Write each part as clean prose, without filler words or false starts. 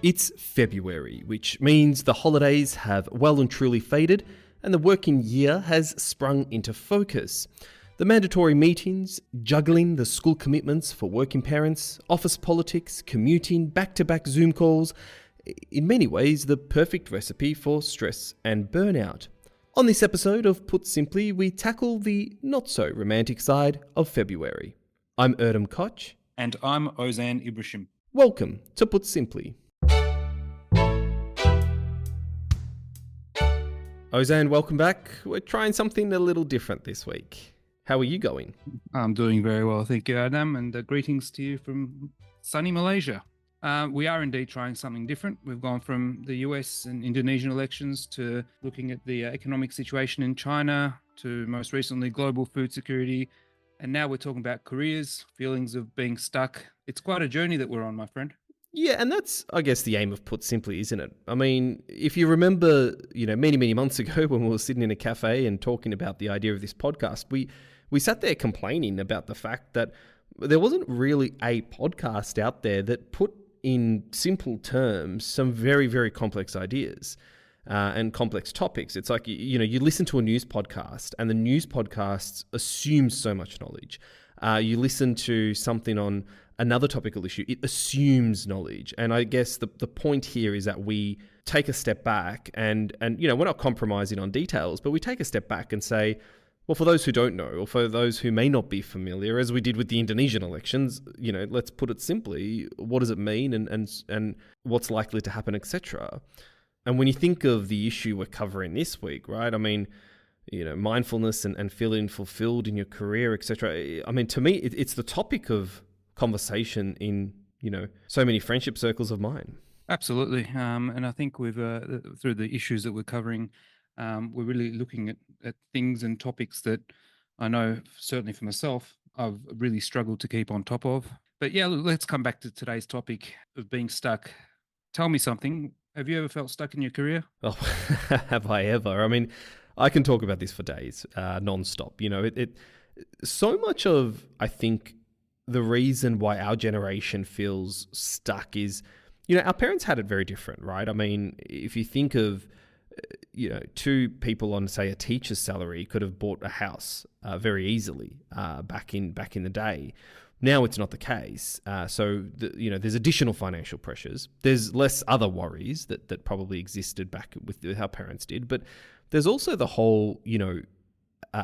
It's February, which means the holidays have well and truly faded and the working year has sprung into focus. The mandatory meetings, juggling the school commitments for working parents, office politics, commuting, back-to-back Zoom calls, in many ways the perfect recipe for stress and burnout. On this episode of Put Simply, we tackle the not-so-romantic side of February. I'm Erdem Koch. And I'm Ozan Ibrisim. Welcome to Put Simply. Ozan, welcome back. We're trying something a little different this week. How are you going? I'm doing very well, thank you, Erdem, and greetings to you from sunny Malaysia. We are indeed trying something different. We've gone from the US and Indonesian elections to looking at the economic situation in China to most recently global food security. And now we're talking about careers, feelings of being stuck. It's quite a journey that we're on, my friend. Yeah, and that's, I guess, the aim of Put Simply, isn't it? I mean, if you remember, many months ago when we were sitting in a cafe and talking about the idea of this podcast, we sat there complaining about the fact that there wasn't really a podcast out there that put in simple terms some very, very complex ideas and complex topics. It's like, you listen to a news podcast and the news podcasts assume so much knowledge. You listen to something on another topical issue, it assumes knowledge. And I guess the point here is that we take a step back and we're not compromising on details, but we take a step back and say, well, for those who don't know, or for those who may not be familiar, as we did with the Indonesian elections, let's put it simply, what does it mean and what's likely to happen, etc. And when you think of the issue we're covering this week, right? I mean, mindfulness and feeling fulfilled in your career, etc. I mean, to me, it's the topic of conversation in, so many friendship circles of mine. Absolutely. And I think we've, through the issues that we're covering, we're really looking at things and topics that I know, certainly for myself, I've really struggled to keep on top of. But yeah, let's come back to today's topic of being stuck. Tell me something. Have you ever felt stuck in your career? Oh, have I ever? I mean, I can talk about this for days, nonstop. So much of, I think, the reason why our generation feels stuck is, our parents had it very different, right? I mean, if you think of, two people on, say, a teacher's salary could have bought a house very easily back in the day. Now it's not the case. So there's additional financial pressures. There's less other worries that probably existed back with how parents did. But there's also the whole,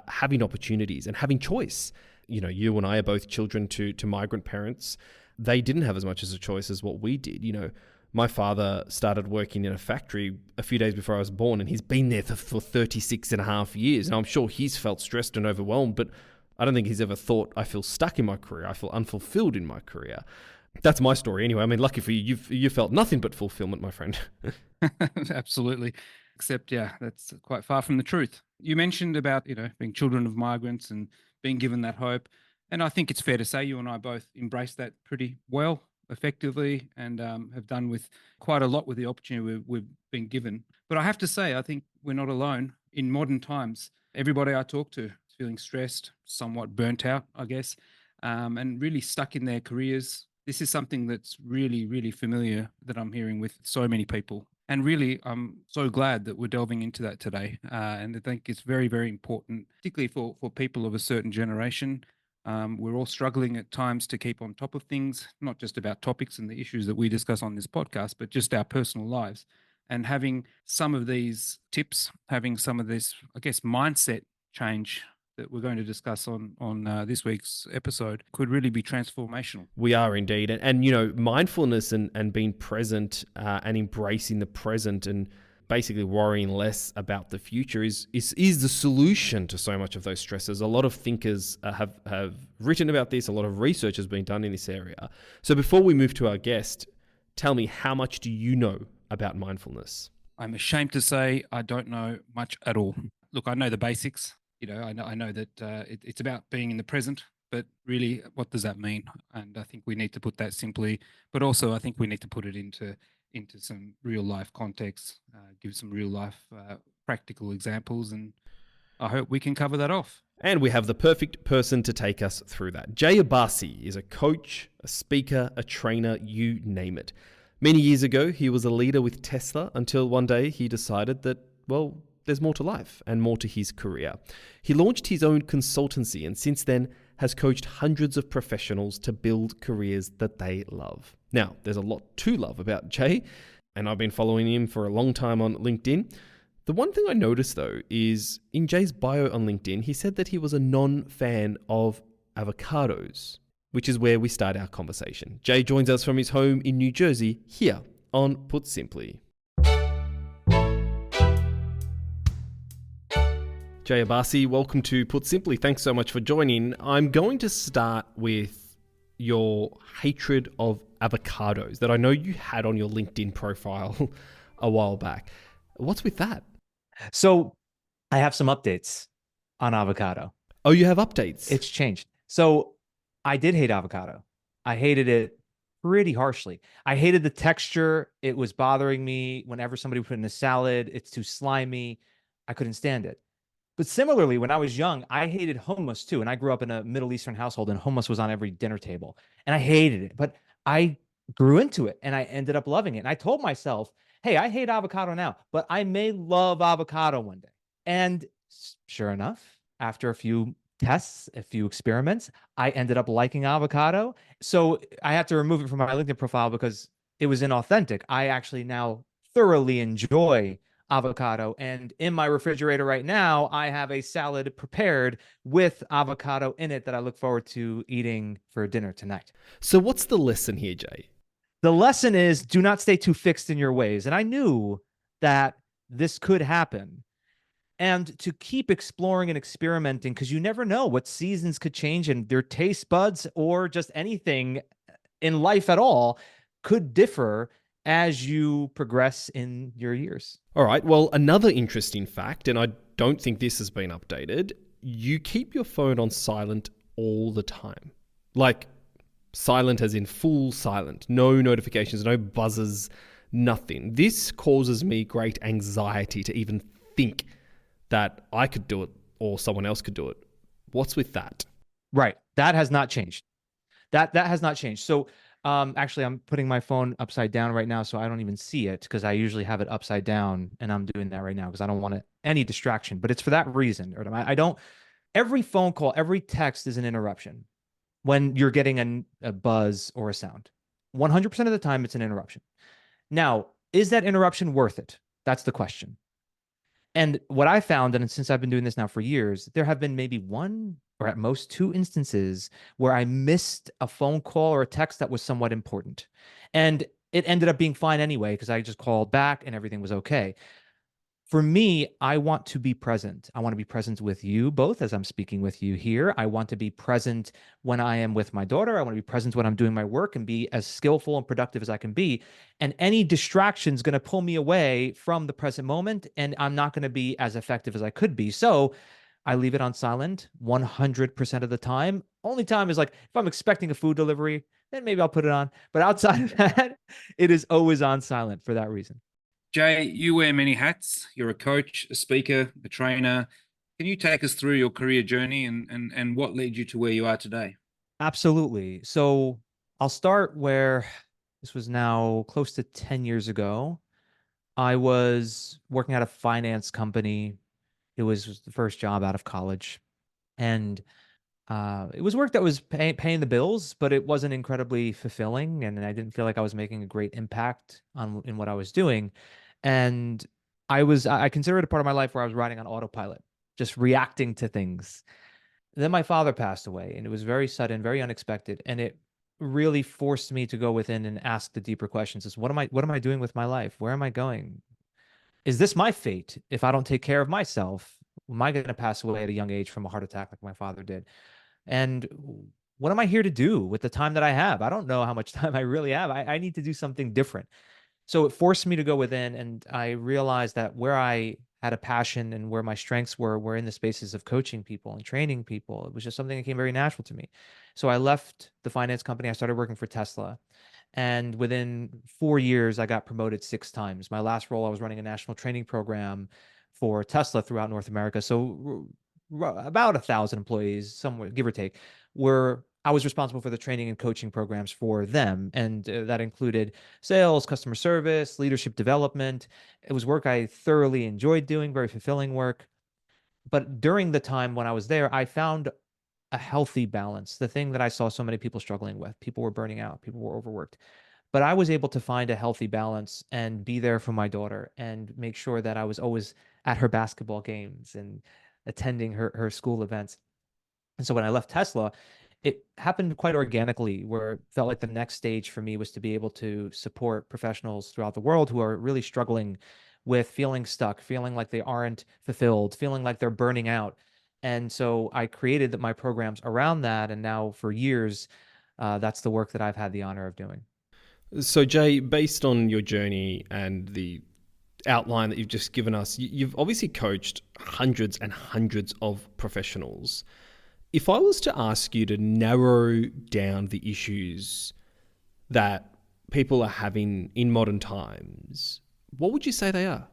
having opportunities and having choice. You and I are both children to migrant parents. They didn't have as much as a choice as what we did. My father started working in a factory a few days before I was born, and he's been there for 36 and a half years. And I'm sure he's felt stressed and overwhelmed, but I don't think he's ever thought, I feel stuck in my career. I feel unfulfilled in my career. That's my story anyway. I mean, lucky for you, you felt nothing but fulfillment, my friend. Absolutely. Except, yeah, that's quite far from the truth. You mentioned about, being children of migrants and being given that hope. And I think it's fair to say you and I both embrace that pretty well, effectively, and have done with quite a lot with the opportunity we've been given. But I have to say, I think we're not alone. In modern times, everybody I talk to is feeling stressed, somewhat burnt out, I guess, and really stuck in their careers. This is something that's really, really familiar that I'm hearing with so many people. And really, I'm so glad that we're delving into that today. And I think it's very, very important, particularly for people of a certain generation. We're all struggling at times to keep on top of things, not just about topics and the issues that we discuss on this podcast, but just our personal lives. And having some of these tips, having some of this, I guess, mindset change that we're going to discuss on this week's episode could really be transformational. We are indeed. And mindfulness and being present and embracing the present and basically worrying less about the future is the solution to so much of those stresses. A lot of thinkers have written about this. A lot of research has been done in this area. So before we move to our guest, tell me, how much do you know about mindfulness? I'm ashamed to say I don't know much at all. Look, I know the basics. I know that it's about being in the present, but really, what does that mean? And I think we need to put that simply, but also I think we need to put it into some real life context, give some real life practical examples, and I hope we can cover that off. And we have the perfect person to take us through that. Abbasi is a coach, a speaker, a trainer, you name it. Many years ago, he was a leader with Tesla until one day he decided that, well, there's more to life and more to his career. He launched his own consultancy and since then has coached hundreds of professionals to build careers that they love. Now, there's a lot to love about Jay, and I've been following him for a long time on LinkedIn. The one thing I noticed though is in Jay's bio on LinkedIn, he said that he was a non-fan of avocados, which is where we start our conversation. Jay joins us from his home in New Jersey here on Put Simply. Jay Abbasi, welcome to Put Simply. Thanks so much for joining. I'm going to start with your hatred of avocados that I know you had on your LinkedIn profile a while back. What's with that? So I have some updates on avocado. Oh, you have updates? It's changed. So I did hate avocado. I hated it pretty harshly. I hated the texture. It was bothering me whenever somebody put it in a salad. It's too slimy. I couldn't stand it. But similarly, when I was young, I hated hummus too. And I grew up in a Middle Eastern household and hummus was on every dinner table. And I hated it. But I grew into it and I ended up loving it. And I told myself, hey, I hate avocado now, but I may love avocado one day. And sure enough, after a few tests, a few experiments, I ended up liking avocado. So I had to remove it from my LinkedIn profile because it was inauthentic. I actually now thoroughly enjoy avocado. And in my refrigerator right now, I have a salad prepared with avocado in it that I look forward to eating for dinner tonight. So what's the lesson here, Jay? The lesson is do not stay too fixed in your ways. And I knew that this could happen. And to keep exploring and experimenting, because you never know what seasons could change and their taste buds or just anything in life at all could differ as you progress in your years. All right. Well, another interesting fact, and I don't think this has been updated, you keep your phone on silent all the time. Like silent as in full silent, no notifications, no buzzes, nothing. This causes me great anxiety to even think that I could do it or someone else could do it. What's with that? Right. That has not changed. That has not changed. So actually, I'm putting my phone upside down right now, so I don't even see it because I usually have it upside down, and I'm doing that right now because I don't want any distraction. But it's for that reason, Erdem. I don't. Every phone call, every text is an interruption when you're getting a buzz or a sound. 100% of the time, it's an interruption. Now, is that interruption worth it? That's the question. And what I found, and since I've been doing this now for years, there have been maybe one or at most two instances where I missed a phone call or a text that was somewhat important. And it ended up being fine anyway, because I just called back and everything was okay. For me, I want to be present. I want to be present with you both as I'm speaking with you here. I want to be present when I am with my daughter. I want to be present when I'm doing my work and be as skillful and productive as I can be. And any distraction is going to pull me away from the present moment, and I'm not going to be as effective as I could be. So I leave it on silent 100% of the time. Only time is like if I'm expecting a food delivery, then maybe I'll put it on. But outside of that, it is always on silent for that reason. Jay, you wear many hats. You're a coach, a speaker, a trainer. Can you take us through your career journey and what led you to where you are today? Absolutely. So I'll start where this was now close to 10 years ago. I was working at a finance company. It was the first job out of college. And it was work that was paying the bills, but it wasn't incredibly fulfilling. And I didn't feel like I was making a great impact in what I was doing. And I consider it a part of my life where I was riding on autopilot, just reacting to things. Then my father passed away, and it was very sudden, very unexpected. And it really forced me to go within and ask the deeper questions: is what am I doing with my life? Where am I going? Is this my fate? If I don't take care of myself, am I going to pass away at a young age from a heart attack like my father did? And what am I here to do with the time that I have? I don't know how much time I really have. I need to do something different. So it forced me to go within, and I realized that where I had a passion and where my strengths were in the spaces of coaching people and training people. It was just something that came very natural to me. So I left the finance company. I started working for Tesla. And within 4 years, I got promoted 6 times. My last role, I was running a national training program for Tesla throughout North America. So about 1,000 employees, somewhere, give or take, were I was responsible for the training and coaching programs for them. And that included sales, customer service, leadership development. It was work I thoroughly enjoyed doing, very fulfilling work. But during the time when I was there, I found a healthy balance. The thing that I saw so many people struggling with, people were burning out, people were overworked. But I was able to find a healthy balance and be there for my daughter and make sure that I was always at her basketball games and attending her school events. And so when I left Tesla, it happened quite organically, where it felt like the next stage for me was to be able to support professionals throughout the world who are really struggling with feeling stuck, feeling like they aren't fulfilled, feeling like they're burning out. And so I created my programs around that. And now for years, that's the work that I've had the honor of doing. So, Jay, based on your journey and the outline that you've just given us, you've obviously coached hundreds and hundreds of professionals. If I was to ask you to narrow down the issues that people are having in modern times, what would you say they are?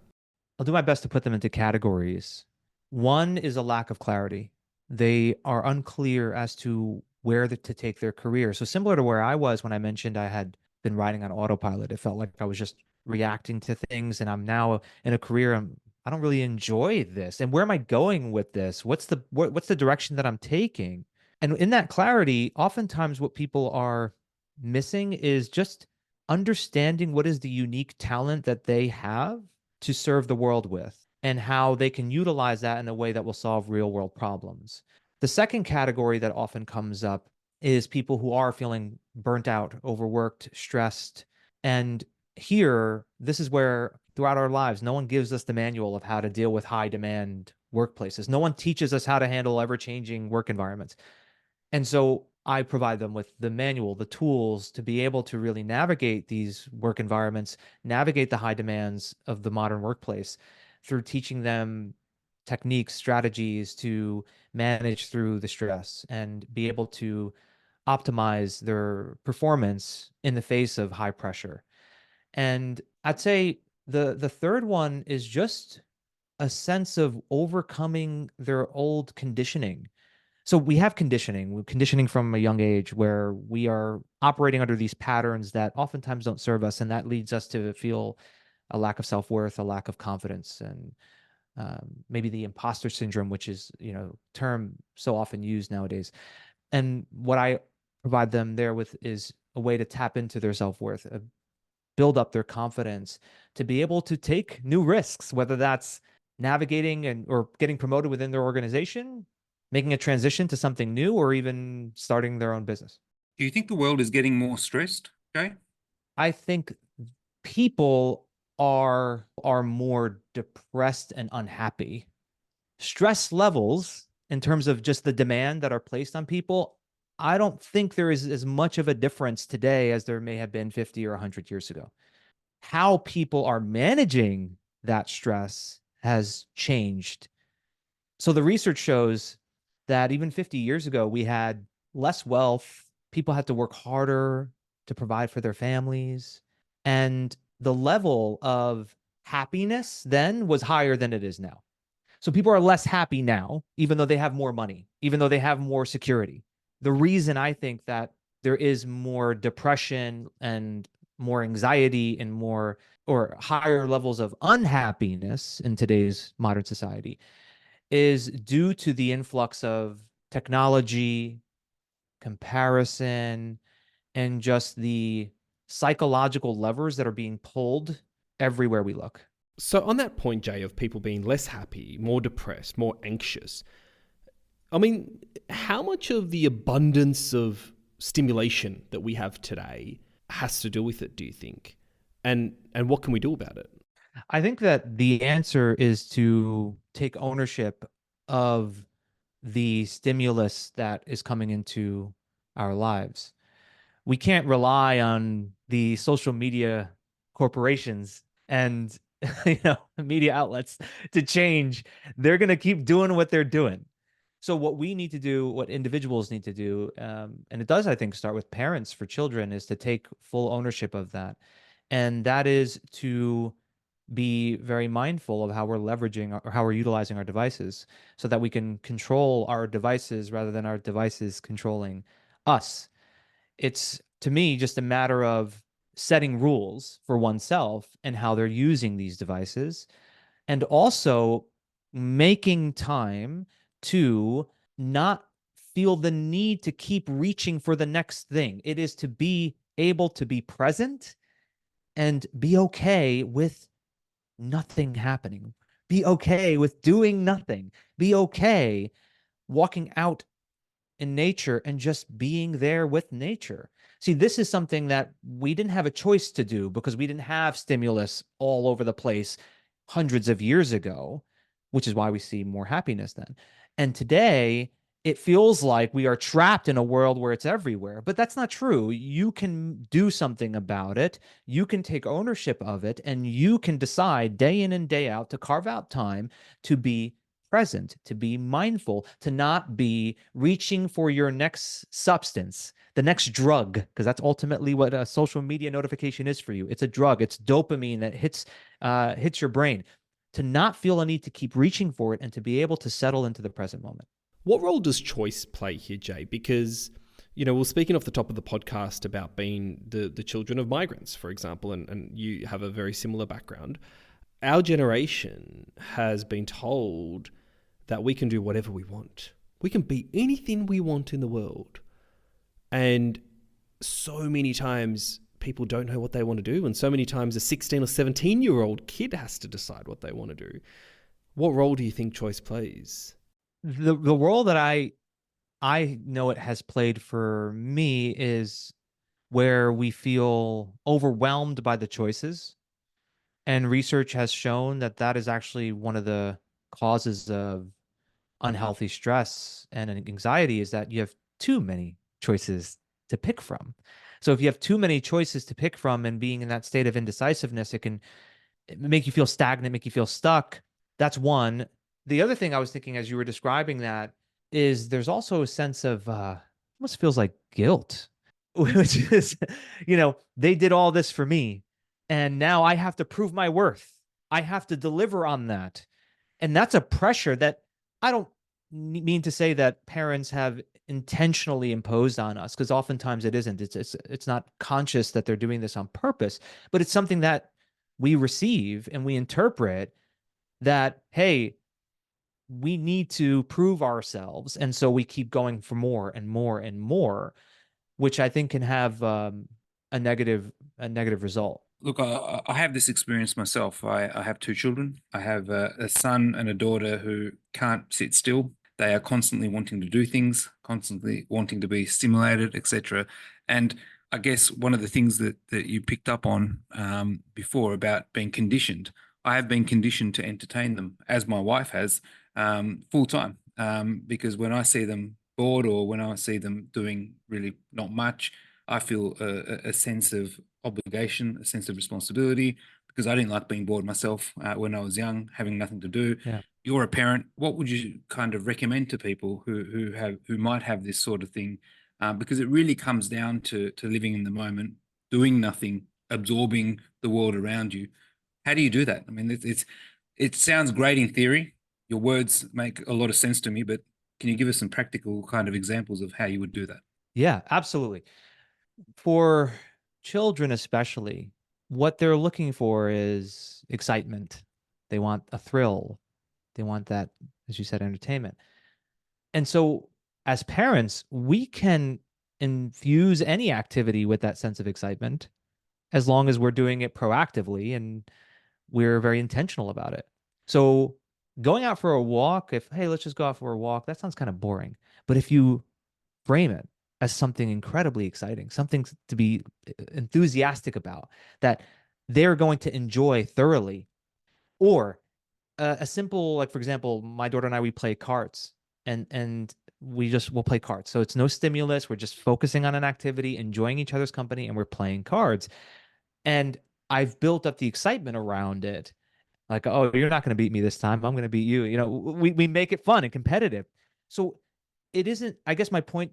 I'll do my best to put them into categories. One is a lack of clarity. They are unclear as to where to take their career. So similar to where I was when I mentioned I had been riding on autopilot, it felt like I was just reacting to things, and I'm now in a career I don't really enjoy this. And where am I going with this? What's the direction that I'm taking? And in that clarity, oftentimes what people are missing is just understanding what is the unique talent that they have to serve the world with and how they can utilize that in a way that will solve real world problems. The second category that often comes up is people who are feeling burnt out, overworked, stressed. And here, this is where throughout our lives, no one gives us the manual of how to deal with high demand workplaces. No one teaches us how to handle ever changing work environments. And so I provide them with the manual, the tools to be able to really navigate these work environments, navigate the high demands of the modern workplace through teaching them techniques, strategies to manage through the stress and be able to optimize their performance in the face of high pressure. And I'd say the third one is just a sense of overcoming their old conditioning. So we have conditioning from a young age where we are operating under these patterns that oftentimes don't serve us, and that leads us to feel a lack of self-worth, a lack of confidence, and maybe the imposter syndrome, which is term so often used nowadays. And what I provide them there with is a way to tap into their self-worth, build up their confidence to be able to take new risks, whether that's navigating or getting promoted within their organization, making a transition to something new, or even starting their own business. Do you think the world is getting more stressed, Jay? I think people are more depressed and unhappy. Stress levels, in terms of just the demand that are placed on people, I don't think there is as much of a difference today as there may have been 50 or 100 years ago. How people are managing that stress has changed. So the research shows that even 50 years ago, we had less wealth. People had to work harder to provide for their families. And the level of happiness then was higher than it is now. So people are less happy now, even though they have more money, even though they have more security. The reason I think that there is more depression and more anxiety and more or higher levels of unhappiness in today's modern society is due to the influx of technology, comparison, and just the psychological levers that are being pulled everywhere we look. So on that point, Jay, of people being less happy, more depressed, more anxious, I mean, how much of the abundance of stimulation that we have today has to do with it, do you think? And what can we do about it? I think that the answer is to take ownership of the stimulus that is coming into our lives. We can't rely on the social media corporations and media outlets to change. They're going to keep doing what they're doing. So what we need to do, what individuals need to do, and it does, I think, start with parents for children, is to take full ownership of that. And that is to be very mindful of how we're leveraging or how we're utilizing our devices so that we can control our devices rather than our devices controlling us. It's, to me, just a matter of setting rules for oneself and how they're using these devices, and also making time to not feel the need to keep reaching for the next thing. It is to be able to be present and be okay with nothing happening. Be okay with doing nothing. Be okay walking out in nature and just being there with nature. See, this is something that we didn't have a choice to do because we didn't have stimulus all over the place hundreds of years ago, which is why we see more happiness then. And today, it feels like we are trapped in a world where it's everywhere, but that's not true. You can do something about it. You can take ownership of it, and you can decide day in and day out to carve out time to be present, to be mindful, to not be reaching for your next substance, the next drug, because that's ultimately what a social media notification is for you. It's a drug. It's dopamine that hits your brain. To not feel a need to keep reaching for it and to be able to settle into the present moment. What role does choice play here, Jay? Because, we're speaking off the top of the podcast about being the children of migrants, for example, and you have a very similar background. Our generation has been told that we can do whatever we want. We can be anything we want in the world. And so many times people don't know what they want to do. And so many times a 16 or 17-year-old kid has to decide what they want to do. What role do you think choice plays? The role that I know it has played for me is where we feel overwhelmed by the choices. And research has shown that that is actually one of the causes of unhealthy stress and anxiety, is that you have too many choices to pick from. So if you have too many choices to pick from and being in that state of indecisiveness, it can make you feel stagnant, make you feel stuck. That's one. The other thing I was thinking as you were describing that is there's also a sense of almost feels like guilt, which is, they did all this for me, and now I have to prove my worth. I have to deliver on that. And that's a pressure that I don't mean to say that parents have intentionally imposed on us, because oftentimes it isn't. It's not conscious that they're doing this on purpose, but it's something that we receive and we interpret that, hey, we need to prove ourselves. And so we keep going for more and more and more, which I think can have a negative result. Look, I have this experience myself. I have two children. I have a son and a daughter who can't sit still. They are constantly wanting to do things, constantly wanting to be stimulated, etc. And I guess one of the things that you picked up on before about being conditioned, I have been conditioned to entertain them, as my wife has, full time. Because when I see them bored or when I see them doing really not much, I feel a sense of obligation, a sense of responsibility, because I didn't like being bored myself when I was young, having nothing to do. Yeah. You're a parent. What would you kind of recommend to people who might have this sort of thing? Because it really comes down to living in the moment, doing nothing, absorbing the world around you. How do you do that? I mean, it sounds great in theory. Your words make a lot of sense to me, but can you give us some practical kind of examples of how you would do that? Yeah, absolutely. For children especially, what they're looking for is excitement. They want a thrill. They want that, as you said, entertainment. And so as parents, we can infuse any activity with that sense of excitement as long as we're doing it proactively and we're very intentional about it. So going out for a walk, hey, let's just go out for a walk, that sounds kind of boring. But if you frame it as something incredibly exciting, something to be enthusiastic about, that they're going to enjoy thoroughly, or a simple, like, for example, my daughter and I, we play cards, and we'll play cards. So it's no stimulus. We're just focusing on an activity, enjoying each other's company, and we're playing cards. And I've built up the excitement around it. Like, oh, you're not going to beat me this time. I'm going to beat you. We make it fun and competitive. So it isn't, I guess my point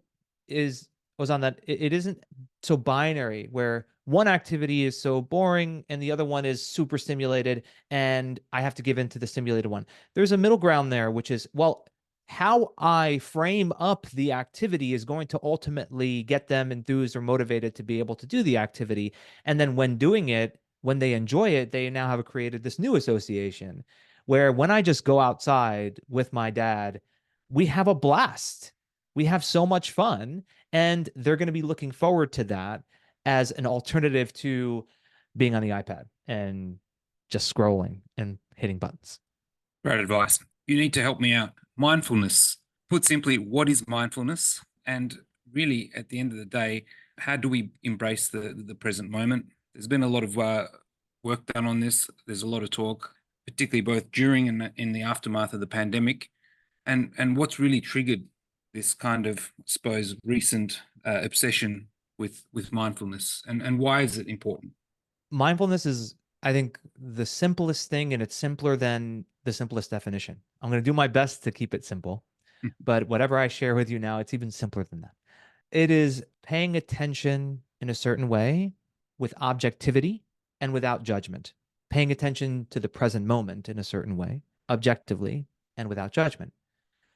was on that it isn't so binary where one activity is so boring and the other one is super stimulated and I have to give in to the stimulated one. There's a middle ground there, which is, well, how I frame up the activity is going to ultimately get them enthused or motivated to be able to do the activity. And then when doing it, when they enjoy it, they now have created this new association where when I just go outside with my dad, we have a blast. We have so much fun, and they're going to be looking forward to that as an alternative to being on the iPad and just scrolling and hitting buttons. Great advice. You need to help me out. Mindfulness. Put simply, what is mindfulness? And really, at the end of the day, how do we embrace the present moment? There's been a lot of work done on this. There's a lot of talk, particularly both during and in the aftermath of the pandemic. And what's really triggered this kind of, I suppose, recent obsession with mindfulness, and why is it important? Mindfulness is, I think, the simplest thing, and it's simpler than the simplest definition. I'm going to do my best to keep it simple, but whatever I share with you now, it's even simpler than that. It is paying attention in a certain way with objectivity and without judgment, paying attention to the present moment in a certain way, objectively and without judgment.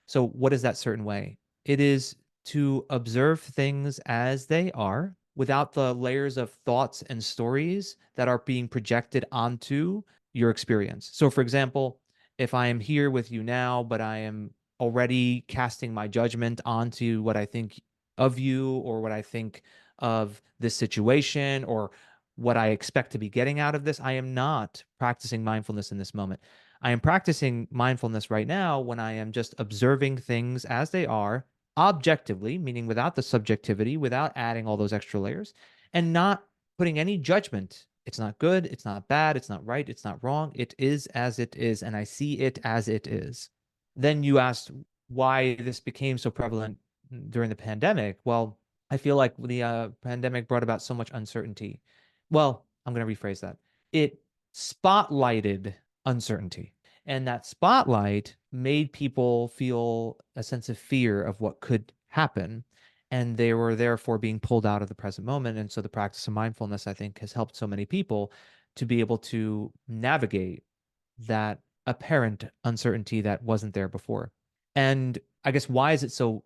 So, what is that certain way? It is to observe things as they are without the layers of thoughts and stories that are being projected onto your experience. So, for example, if I am here with you now, but I am already casting my judgment onto what I think of you or what I think of this situation or what I expect to be getting out of this, I am not practicing mindfulness in this moment. I am practicing mindfulness right now when I am just observing things as they are, objectively, meaning without the subjectivity, without adding all those extra layers, and not putting any judgment. It's not good, it's not bad, it's not right, it's not wrong. It is as it is, and I see it as it is. Then you asked why this became so prevalent during the pandemic. Well, I feel like the pandemic brought about so much uncertainty. Well, I'm going to rephrase that. It spotlighted uncertainty. And that spotlight made people feel a sense of fear of what could happen. And they were therefore being pulled out of the present moment. And so the practice of mindfulness, I think, has helped so many people to be able to navigate that apparent uncertainty that wasn't there before. And I guess why is it so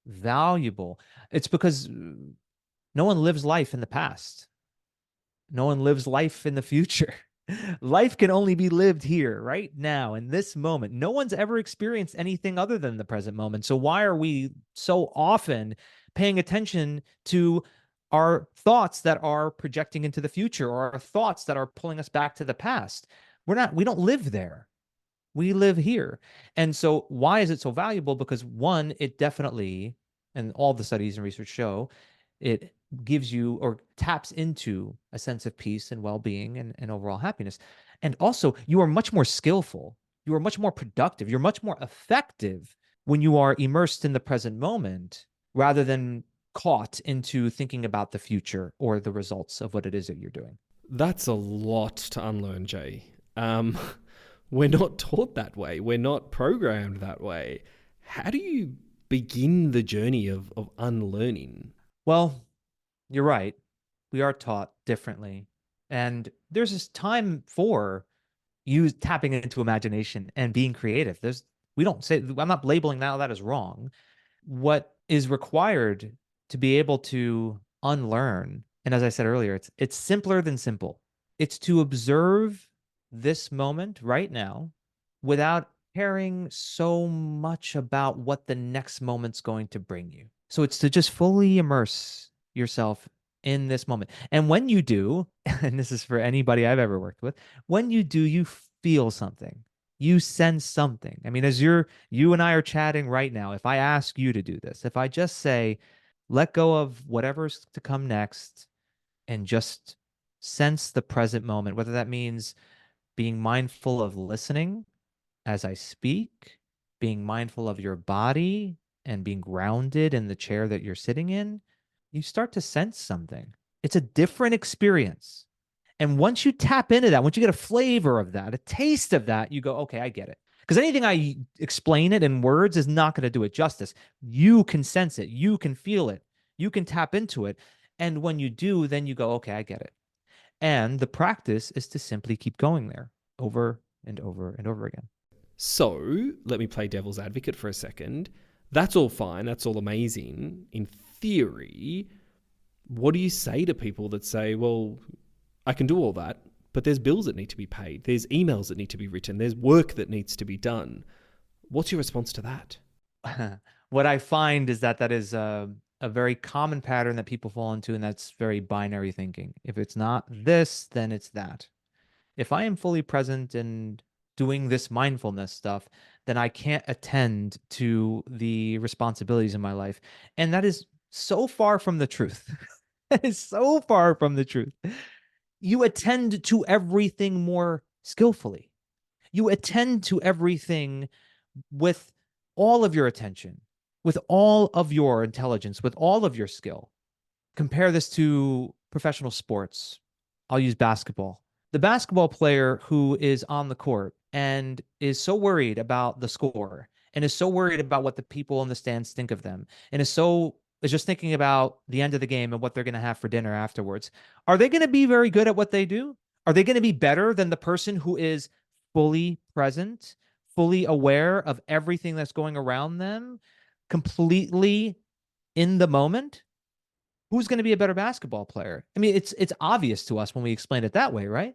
valuable? It's because no one lives life in the past. No one lives life in the future. Life can only be lived here, right now, in this moment. No one's ever experienced anything other than the present moment. So why are we so often paying attention to our thoughts that are projecting into the future or our thoughts that are pulling us back to the past? We don't live there. We live here. And so why is it so valuable? Because one, it definitely, and all the studies and research show, it gives you or taps into a sense of peace and well-being and overall happiness. And also, you are much more skillful. You are much more productive. You're much more effective when you are immersed in the present moment rather than caught into thinking about the future or the results of what it is that you're doing. That's a lot to unlearn, Jay. We're not taught that way. We're not programmed that way. How do you begin the journey of unlearning? Well, you're right. We are taught differently. And there's this time for you tapping into imagination and being creative. We don't say, I'm not labeling now that as wrong. What is required to be able to unlearn, and as I said earlier, it's simpler than simple. It's to observe this moment right now without caring so much about what the next moment's going to bring you. So it's to just fully immerse yourself in this moment. And when you do, and this is for anybody I've ever worked with, when you do, you feel something. You sense something. I mean, as you and I are chatting right now, if I ask you to do this, if I just say, let go of whatever's to come next and just sense the present moment, whether that means being mindful of listening as I speak, being mindful of your body and being grounded in the chair that you're sitting in, you start to sense something. It's a different experience. And once you tap into that, once you get a flavor of that, a taste of that, you go, okay, I get it. Because anything I explain it in words is not going to do it justice. You can sense it. You can feel it. You can tap into it. And when you do, then you go, okay, I get it. And the practice is to simply keep going there over and over and over again. So let me play devil's advocate for a second. That's all fine. That's all amazing. In theory, what do you say to people that say, well, I can do all that, but there's bills that need to be paid. There's emails that need to be written. There's work that needs to be done. What's your response to that? What I find is that is a very common pattern that people fall into, and that's very binary thinking. If it's not this, then it's that. If I am fully present and doing this mindfulness stuff, then I can't attend to the responsibilities in my life. And that is so far from the truth. That is so far from the truth. You attend to everything more skillfully. You attend to everything with all of your attention, with all of your intelligence, with all of your skill. Compare this to professional sports. I'll use basketball. The basketball player who is on the court and is so worried about the score and is so worried about what the people in the stands think of them and is just thinking about the end of the game and what they're going to have for dinner afterwards. Are they going to be very good at what they do? Are they going to be better than the person who is fully present, fully aware of everything that's going around them, completely in the moment? Who's going to be a better basketball player? I mean, it's obvious to us when we explain it that way, right?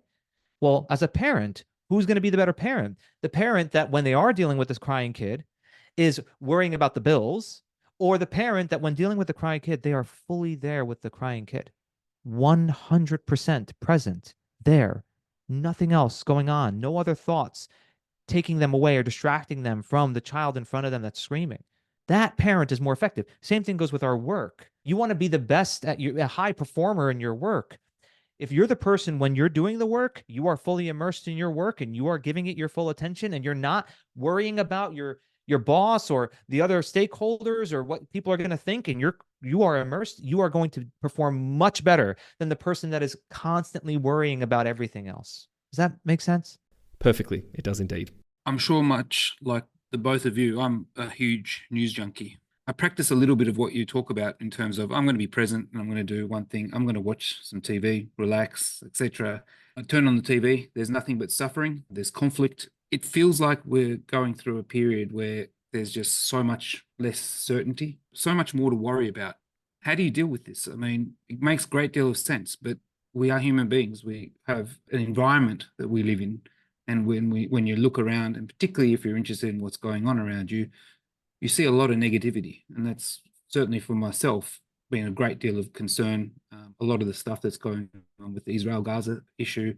Well, as a parent, who's going to be the better parent? The parent that when they are dealing with this crying kid is worrying about the bills, or the parent that when dealing with the crying kid, they are fully there with the crying kid, 100% present there, nothing else going on, no other thoughts taking them away or distracting them from the child in front of them that's screaming. That parent is more effective. Same thing goes with our work. You want to be the best a high performer in your work. If you're the person when you're doing the work, you are fully immersed in your work and you are giving it your full attention and you're not worrying about your boss or the other stakeholders or what people are going to think, and you are immersed, you are going to perform much better than the person that is constantly worrying about everything else. Does that make sense? Perfectly. It does indeed. I'm sure much like the both of you, I'm a huge news junkie. I practice a little bit of what you talk about in terms of I'm going to be present and I'm going to do one thing. I'm going to watch some TV, relax, etc. I turn on the TV. There's nothing but suffering. There's conflict. It feels like we're going through a period where there's just so much less certainty, so much more to worry about. How do you deal with this? I mean, it makes a great deal of sense, but we are human beings. We have an environment that we live in. And when you look around, and particularly if you're interested in what's going on around you, you see a lot of negativity. And that's certainly for myself been a great deal of concern. A lot of the stuff that's going on with the Israel-Gaza issue.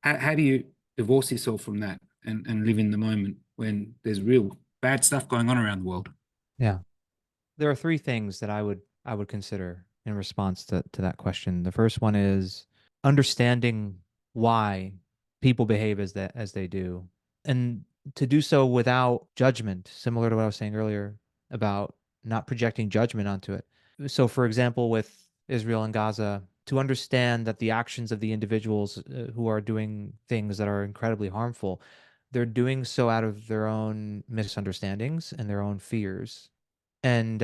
How do you divorce yourself from that and live in the moment when there's real bad stuff going on around the world? Yeah. There are three things that I would consider in response to that question. The first one is understanding why people behave as they do, and to do so without judgment, similar to what I was saying earlier about not projecting judgment onto it. So, for example, with Israel and Gaza, to understand that the actions of the individuals who are doing things that are incredibly harmful, they're doing so out of their own misunderstandings and their own fears. And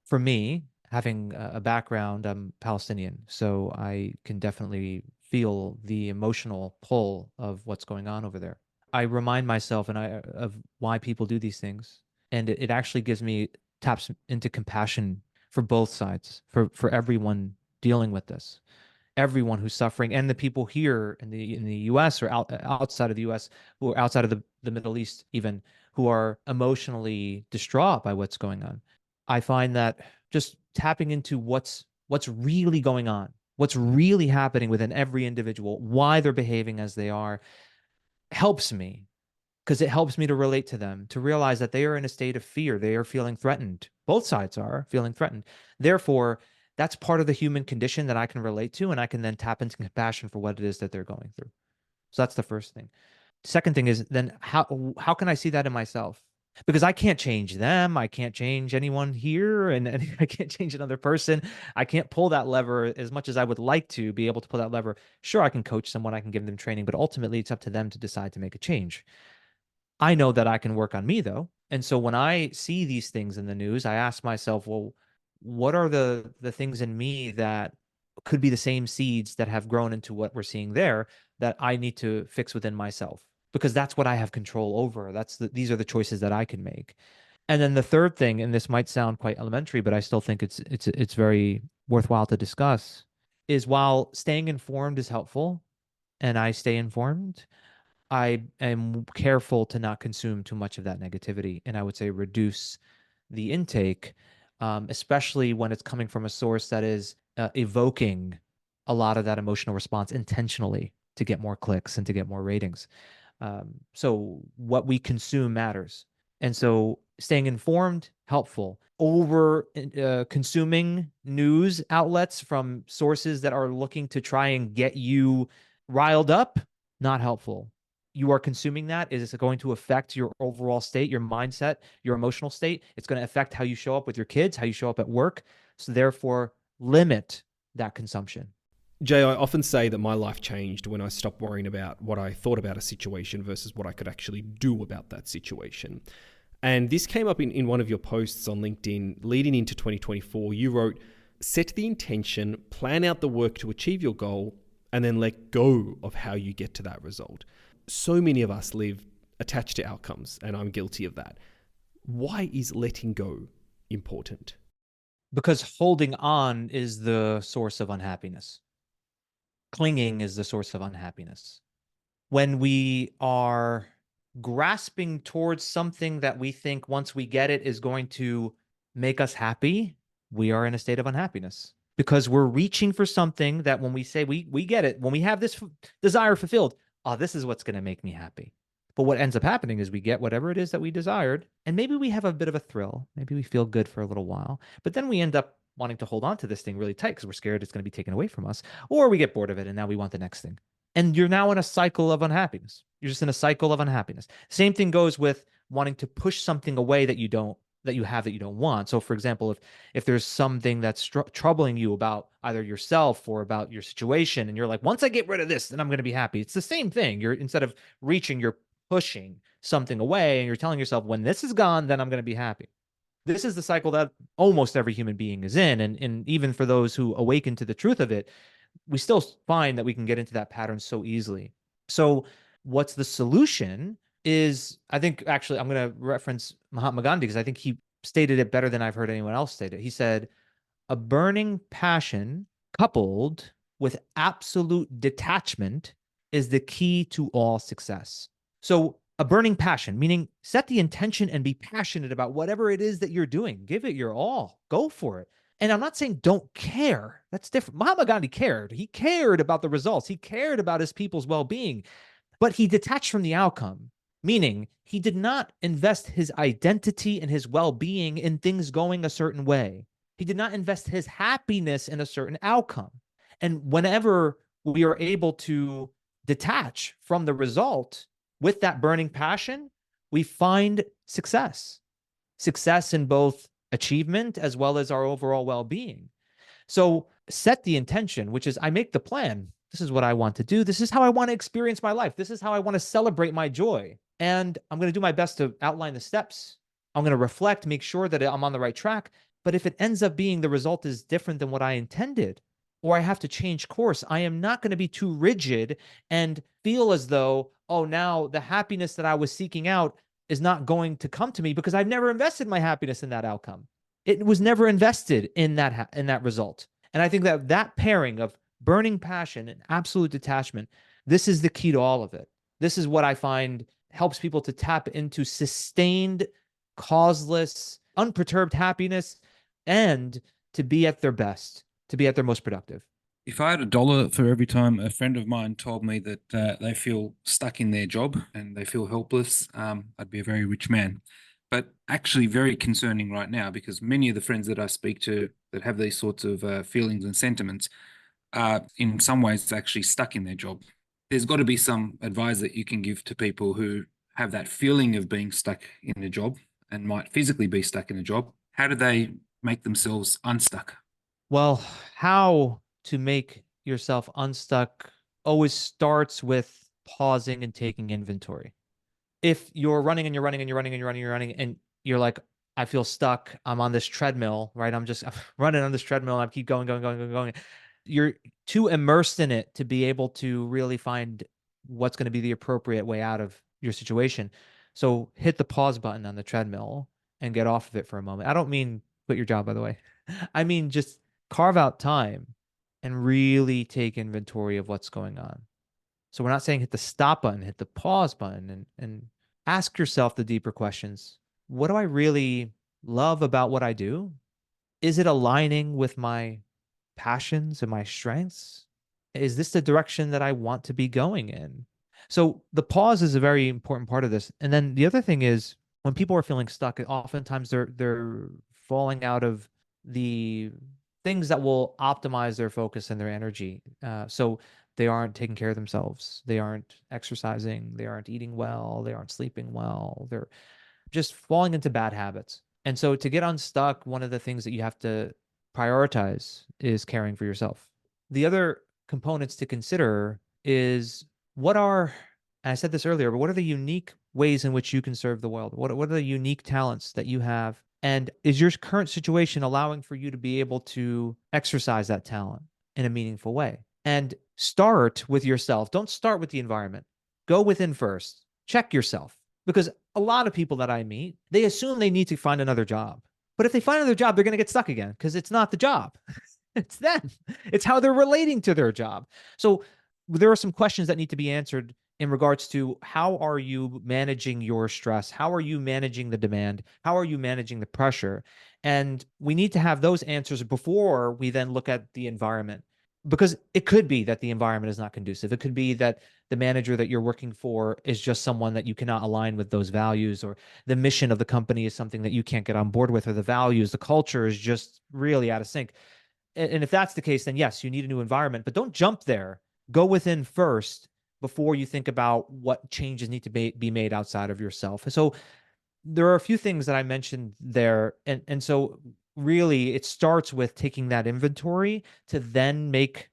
for me, having a background, I'm Palestinian, so I can definitely feel the emotional pull of what's going on over there. I remind myself of why people do these things, and it actually taps into compassion for both sides, for everyone dealing with this, everyone who's suffering, and the people here in the U.S. or outside of the U.S. who are outside of the Middle East even, who are emotionally distraught by what's going on. I find that just tapping into what's really going on, what's really happening within every individual, why they're behaving as they are, helps me, because it helps me to relate to them, to realize that they are in a state of fear. They are feeling threatened. Both sides are feeling threatened. Therefore, that's part of the human condition that I can relate to, and I can then tap into compassion for what it is that they're going through. So that's the first thing. Second thing is then how can I see that in myself? Because I can't change them. I can't change anyone here, and I can't change another person. I can't pull that lever as much as I would like to be able to pull that lever. Sure, I can coach someone, I can give them training, but ultimately it's up to them to decide to make a change. I know that I can work on me though. And so when I see these things in the news, I ask myself, well, what are the things in me that could be the same seeds that have grown into what we're seeing there that I need to fix within myself? because that's what I have control over. These are the choices that I can make. And then the third thing, and this might sound quite elementary, but I still think it's very worthwhile to discuss, is while staying informed is helpful and I stay informed, I am careful to not consume too much of that negativity. And I would say reduce the intake, especially when it's coming from a source that is evoking a lot of that emotional response intentionally to get more clicks and to get more ratings. So what we consume matters. And so staying informed, helpful. Over consuming news outlets from sources that are looking to try and get you riled up, not helpful. You are consuming that. Is it going to affect your overall state, your mindset, your emotional state? It's going to affect how you show up with your kids, how you show up at work. So therefore, limit that consumption. Jay, I often say that my life changed when I stopped worrying about what I thought about a situation versus what I could actually do about that situation. And this came up in one of your posts on LinkedIn leading into 2024. You wrote, set the intention, plan out the work to achieve your goal, and then let go of how you get to that result. So many of us live attached to outcomes, and I'm guilty of that. Why is letting go important? Because holding on is the source of unhappiness. Clinging is the source of unhappiness. When we are grasping towards something that we think once we get it is going to make us happy, we are in a state of unhappiness because we're reaching for something that when we say we get it, when we have this desire fulfilled, oh, this is what's going to make me happy. But what ends up happening is we get whatever it is that we desired, and maybe we have a bit of a thrill. Maybe we feel good for a little while, but then we end up wanting to hold on to this thing really tight because we're scared it's going to be taken away from us, or we get bored of it and now we want the next thing. And you're now in a cycle of unhappiness. You're just in a cycle of unhappiness. Same thing goes with wanting to push something away that you don't want. So for example, if there's something that's troubling you about either yourself or about your situation, and you're like, once I get rid of this, then I'm going to be happy. It's the same thing. You're, instead of reaching, you're pushing something away, and you're telling yourself, when this is gone, then I'm going to be happy. This is the cycle that almost every human being is in. And even for those who awaken to the truth of it, we still find that we can get into that pattern so easily. So what's the solution is, I think, actually, I'm going to reference Mahatma Gandhi because I think he stated it better than I've heard anyone else state it. He said, a burning passion coupled with absolute detachment is the key to all success. So a burning passion, meaning set the intention and be passionate about whatever it is that you're doing. Give it your all. Go for it. And I'm not saying don't care. That's different. Mahatma Gandhi cared. He cared about the results. He cared about his people's well-being, but he detached from the outcome, meaning he did not invest his identity and his well-being in things going a certain way. He did not invest his happiness in a certain outcome. And whenever we are able to detach from the result with that burning passion, we find success in both achievement as well as our overall well-being. So set the intention, which is I make the plan. This is what I want to do. This is how I want to experience my life. This is how I want to celebrate my joy. And I'm going to do my best to outline the steps. I'm going to reflect, make sure that I'm on the right track. But if it ends up being the result is different than what I intended, or I have to change course, I am not going to be too rigid and feel as though, oh, now the happiness that I was seeking out is not going to come to me because I've never invested my happiness in that outcome. It was never invested in that result. And I think that pairing of burning passion and absolute detachment, this is the key to all of it. This is what I find helps people to tap into sustained, causeless, unperturbed happiness and to be at their best, to be at their most productive. If I had $1 for every time a friend of mine told me that they feel stuck in their job and they feel helpless, I'd be a very rich man. But actually very concerning right now because many of the friends that I speak to that have these sorts of feelings and sentiments are in some ways actually stuck in their job. There's got to be some advice that you can give to people who have that feeling of being stuck in a job and might physically be stuck in a job. How do they make themselves unstuck? Well, how to make yourself unstuck always starts with pausing and taking inventory. If you're running and you're running and you're running and you're running and you're running and you're like, I feel stuck, I'm on this treadmill, right? I'm running on this treadmill and I keep going. You're too immersed in it to be able to really find what's going to be the appropriate way out of your situation. So hit the pause button on the treadmill and get off of it for a moment. I don't mean quit your job, by the way. I mean, just carve out time and really take inventory of what's going on. So we're not saying hit the stop button, hit the pause button, and ask yourself the deeper questions. What do I really love about what I do? Is it aligning with my passions and my strengths? Is this the direction that I want to be going in? So the pause is a very important part of this. And then the other thing is when people are feeling stuck, oftentimes they're falling out of the things that will optimize their focus and their energy. So they aren't taking care of themselves. They aren't exercising. They aren't eating well. They aren't sleeping well. They're just falling into bad habits. And so to get unstuck, one of the things that you have to prioritize is caring for yourself. The other components to consider is what are, and I said this earlier, but what are the unique ways in which you can serve the world? What are the unique talents that you have? And is your current situation allowing for you to be able to exercise that talent in a meaningful way? And start with yourself. Don't start with the environment. Go within first. Check yourself. Because a lot of people that I meet, they assume they need to find another job. But if they find another job, they're going to get stuck again because it's not the job. It's them. It's how they're relating to their job. So there are some questions that need to be answered in regards to how are you managing your stress? How are you managing the demand? How are you managing the pressure? And we need to have those answers before we then look at the environment. Because it could be that the environment is not conducive. It could be that the manager that you're working for is just someone that you cannot align with those values, or the mission of the company is something that you can't get on board with, or the values, the culture is just really out of sync. And if that's the case, then yes, you need a new environment, but don't jump there. Go within first before you think about what changes need to be made outside of yourself. So there are a few things that I mentioned there. And so really it starts with taking that inventory to then make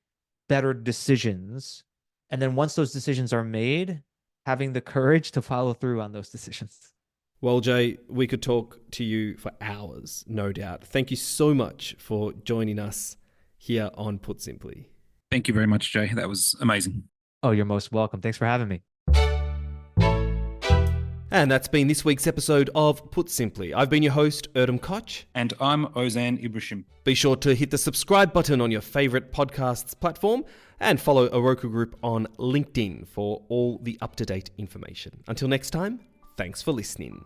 better decisions. And then once those decisions are made, having the courage to follow through on those decisions. Well, Jay, we could talk to you for hours, no doubt. Thank you so much for joining us here on Put Simply. Thank you very much, Jay. That was amazing. Oh, you're most welcome. Thanks for having me. And that's been this week's episode of Put Simply. I've been your host, Erdem Koch. And I'm Ozan Ibrisim. Be sure to hit the subscribe button on your favorite podcasts platform and follow Oroku Group on LinkedIn for all the up-to-date information. Until next time, thanks for listening.